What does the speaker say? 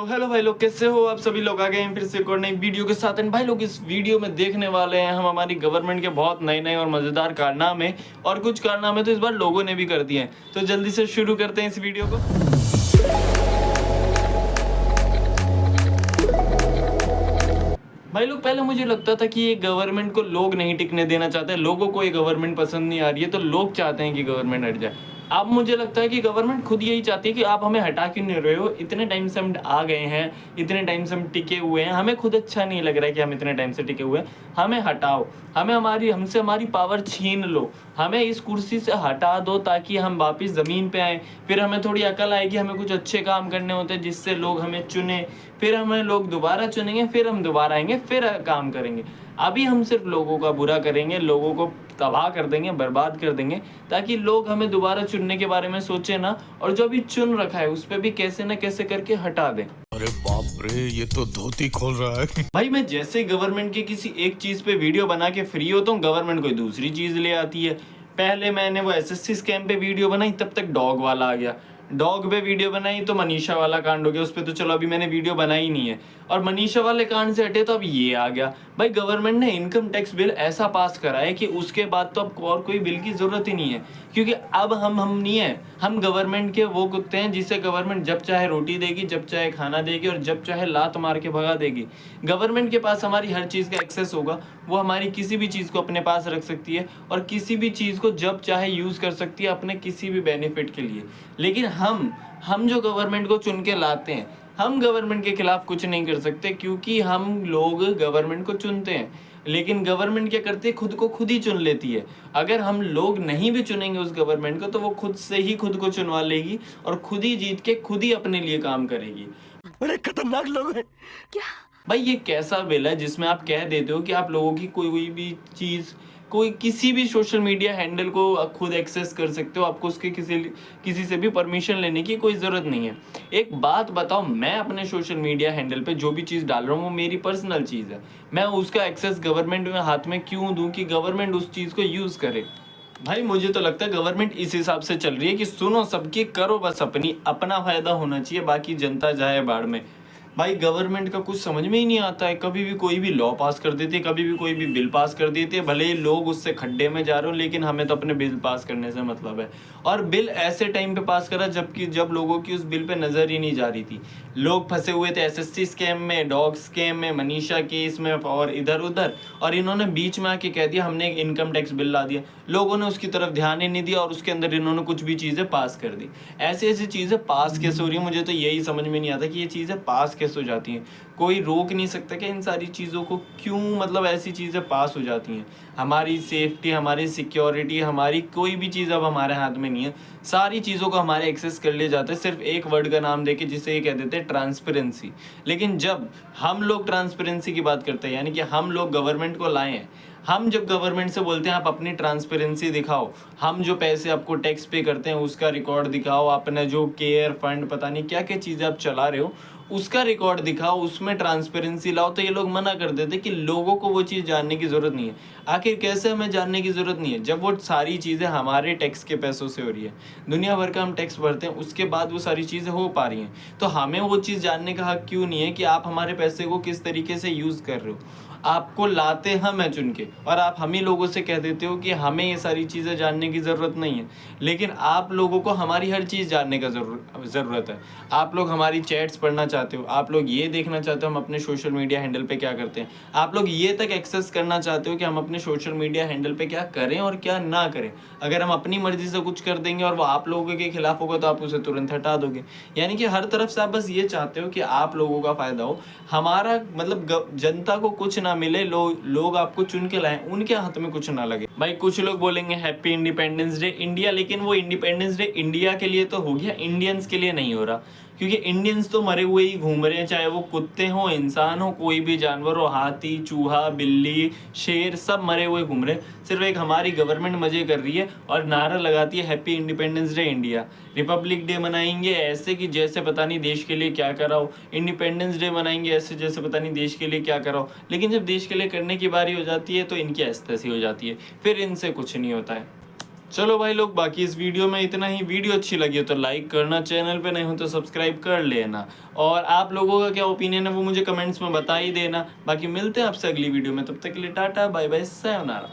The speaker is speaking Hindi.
हेलो भाई लोग, कैसे हो आप सभी लोग? आ गए हैं फिर से एक और नई वीडियो के साथ। एंड भाई लोग, इस वीडियो में देखने वाले हैं हम हमारी गवर्नमेंट के बहुत नए नए और मज़ेदार कारनामे, और कुछ कारनामे तो इस बार लोगों ने भी कर दिए हैं। तो जल्दी से शुरू करते हैं इस वीडियो को। भाई लोग, पहले मुझे लगता था कि ये गवर्नमेंट को लोग नहीं टिकने देना चाहते, लोगों को ये गवर्नमेंट पसंद नहीं आ रही है, तो लोग चाहते हैं कि गवर्नमेंट हट जाए। अब मुझे लगता है कि गवर्नमेंट खुद यही चाहती है कि आप हमें हटा क्यों नहीं रहे हो? इतने टाइम से हम आ गए हैं, इतने टाइम से हम टिके हुए हैं, हमें खुद अच्छा नहीं लग रहा है कि हम इतने टाइम से टिके हुए हैं। हमें हटाओ, हमसे हमारी पावर छीन लो, हमें इस कुर्सी से हटा दो ताकि हम वापस ज़मीन पे आएँ। फिर हमें थोड़ी अकल आएगी, हमें कुछ अच्छे काम करने होते हैं जिससे लोग हमें चुने, फिर हमें लोग दोबारा चुनेंगे, फिर हम दोबारा आएंगे, फिर काम करेंगे। अभी हम सिर्फ लोगों का बुरा करेंगे, लोगों को तबाह कर देंगे, बर्बाद कर देंगे, ताकि लोग हमें दोबारा चुनने के बारे में सोचे ना, और जो भी चुन रखा है उस पर भी कैसे न कैसे करके हटा दें। अरे बाप रे, ये तो धोती खोल रहा है। भाई मैं जैसे गवर्नमेंट के किसी एक चीज पे वीडियो बना के फ्री होता हूँ, गवर्नमेंट कोई दूसरी चीज ले आती है। पहले मैंने वो एसएससी स्कैम पे वीडियो बनाई, तब तक डॉग वाला आ गया। डॉग पे वीडियो बनाई तो मनीषा वाला कांड हो गया, उस पर तो चलो अभी मैंने वीडियो बनाई नहीं है। और मनीषा वाले कांड से हटे तो अब ये आ गया। भाई गवर्नमेंट ने इनकम टैक्स बिल ऐसा पास करा है कि उसके बाद तो अब और कोई बिल की जरूरत ही नहीं है, क्योंकि अब हम नहीं है, हम गवर्नमेंट के वो कुत्ते हैं जिसे गवर्नमेंट जब चाहे रोटी देगी, जब चाहे खाना देगी, और जब चाहे लात मार के भगा देगी। गवर्नमेंट के पास हमारी हर चीज़ का एक्सेस होगा, वो हमारी किसी भी चीज़ को अपने पास रख सकती है और किसी भी चीज़ को जब चाहे यूज़ कर सकती है अपने किसी भी बेनिफिट के लिए। लेकिन हम जो गवर्नमेंट को चुन के लाते हैं, हम गवर्नमेंट के खिलाफ कुछ नहीं कर सकते, क्योंकि हम लोग गवर्नमेंट को चुनते हैं। लेकिन गवर्नमेंट क्या करती है? खुद को खुद ही चुन लेती है। अगर हम लोग नहीं भी चुनेंगे उस गवर्नमेंट को, तो वो खुद से ही खुद को चुनवा लेगी और खुद ही जीत के खुद ही अपने लिए काम करेगी। बड़े खतरनाक लोग हैं। क्या? भाई ये कैसा बिल है जिसमें आप कह देते हो कि आप लोगों की कोई भी चीज़, कोई किसी भी सोशल मीडिया हैंडल को खुद एक्सेस कर सकते हो, आपको उसके किसी से भी परमिशन लेने की कोई ज़रूरत नहीं है। एक बात बताओ, मैं अपने सोशल मीडिया हैंडल पे जो भी चीज़ डाल रहा हूँ वो मेरी पर्सनल चीज़ है, मैं उसका एक्सेस गवर्नमेंट में हाथ में क्यों दूँ कि गवर्नमेंट उस चीज़ को यूज़ करे? भाई मुझे तो लगता है गवर्नमेंट इस हिसाब से चल रही है कि सुनो सबकी, करो बस अपना फ़ायदा होना चाहिए, बाकी जनता जाए बाढ़ में। भाई गवर्नमेंट का कुछ समझ में ही नहीं आता है, कभी भी कोई भी लॉ पास कर देती है, कभी भी कोई भी बिल पास कर देती है, भले ही लोग उससे खड्डे में जा रहे हो, लेकिन हमें तो अपने बिल पास करने से मतलब है। और बिल ऐसे टाइम पे पास करा जब लोगों की उस बिल पे नज़र ही नहीं जा रही थी। लोग फंसे हुए थे एसएससी स्कैम में, डॉग स्कैम में, मनीषा केस में और इधर उधर, और इन्होंने बीच में आके कह दिया हमने एक इनकम टैक्स बिल ला दिया। लोगों ने उसकी तरफ ध्यान ही नहीं दिया और उसके अंदर इन्होंने कुछ भी चीज़ें पास कर दी। ऐसी ऐसी चीज़ें पास कैसे हो रही है, मुझे तो यही समझ में नहीं आता कि ये चीज़ें पास कैसे हो जाती हैं। कोई रोक नहीं सकता कि इन सारी चीज़ों को क्यों, मतलब ऐसी चीज़ें पास हो जाती हैं। हमारी सेफ्टी, हमारी सिक्योरिटी, हमारी कोई भी चीज़ अब हमारे हाथ में नहीं है, सारी चीज़ों को हमारे एक्सेस कर लिए जाते हैं सिर्फ एक वर्ड का नाम देके, जिसे ये कह देते हैं ट्रांसपेरेंसी। लेकिन जब हम लोग ट्रांसपेरेंसी की बात करते हैं, यानी कि हम लोग गवर्नमेंट को लाए हैं, हम जब गवर्नमेंट से बोलते हैं आप अपनी ट्रांसपेरेंसी दिखाओ, हम जो पैसे आपको टैक्स पे करते हैं उसका रिकॉर्ड दिखाओ, अपना जो केयर फंड पता नहीं क्या क्या चीज़ें आप चला रहे हो उसका रिकॉर्ड दिखाओ, उसमें ट्रांसपेरेंसी लाओ, तो ये लोग मना कर देते कि लोगों को वो चीज़ जानने की ज़रूरत नहीं है। आखिर कैसे हमें जानने की ज़रूरत नहीं है जब वो सारी चीज़ें हमारे टैक्स के पैसों से हो रही है, दुनिया भर का हम टैक्स भरते हैं, उसके बाद वो सारी चीज़ें हो पा रही हैं। तो हमें वो चीज़ जानने का हक क्यों नहीं है कि आप हमारे पैसे को किस तरीके से यूज़ कर रहे हो? आपको लाते हम हैं चुन के, और आप हम ही लोगों से कह देते हो कि हमें ये सारी चीज़ें जानने की ज़रूरत नहीं है। लेकिन आप लोगों को हमारी हर चीज़ जानने का ज़रूरत है। आप लोग हमारी चैट्स पढ़ना चाहते हो, आप लोग ये देखना चाहते हो हम अपने सोशल मीडिया हैंडल पे क्या करते हैं, आप लोग ये तक एक्सेस करना चाहते हो कि हम अपने सोशल मीडिया हैंडल पे क्या करें और क्या ना करें। अगर हम अपनी मर्जी से कुछ कर देंगे और वो आप लोगों के खिलाफ होगा तो आप उसे तुरंत हटा दोगे। यानी कि हर तरफ से आप बस ये चाहते हो कि आप लोगों का फ़ायदा हो, हमारा मतलब जनता को कुछ ना मिले, लोग आपको चुन के लाएं, उनके हाथ में कुछ ना लगे। भाई कुछ लोग बोलेंगे हैप्पी इंडिपेंडेंस डे इंडिया, लेकिन वो इंडिपेंडेंस डे इंडिया के लिए तो हो गया, इंडियंस के लिए नहीं हो रहा, क्योंकि इंडियंस तो मरे हुए ही घूम रहे हैं, चाहे वो कुत्ते हो, इंसान हो, कोई भी जानवर हो, हाथी, चूहा, बिल्ली, शेर, सब मरे हुए घूम रहे हैं। सिर्फ एक हमारी गवर्नमेंट मजे कर रही है और नारा लगाती है happy independence day India. Republic day मनाएंगे ऐसे कि जैसे पता नहीं देश के लिए क्या करा हो, इंडिपेंडेंस डे मनाएंगे ऐसे जैसे पता नहीं देश के लिए क्या करा हो, लेकिन जब देश के लिए करने की बारी हो जाती है तो इनकी ऐसी हो जाती है, फिर इनसे कुछ नहीं होता है। चलो भाई लोग, बाकी इस वीडियो में इतना ही। वीडियो अच्छी लगी हो तो लाइक करना, चैनल पे नहीं हो तो सब्सक्राइब कर लेना, और आप लोगों का क्या ओपिनियन है वो मुझे कमेंट्स में बता ही देना। बाकी मिलते हैं आपसे अगली वीडियो में, तब तक के लिए टाटा बाय बाय, सायोनारा।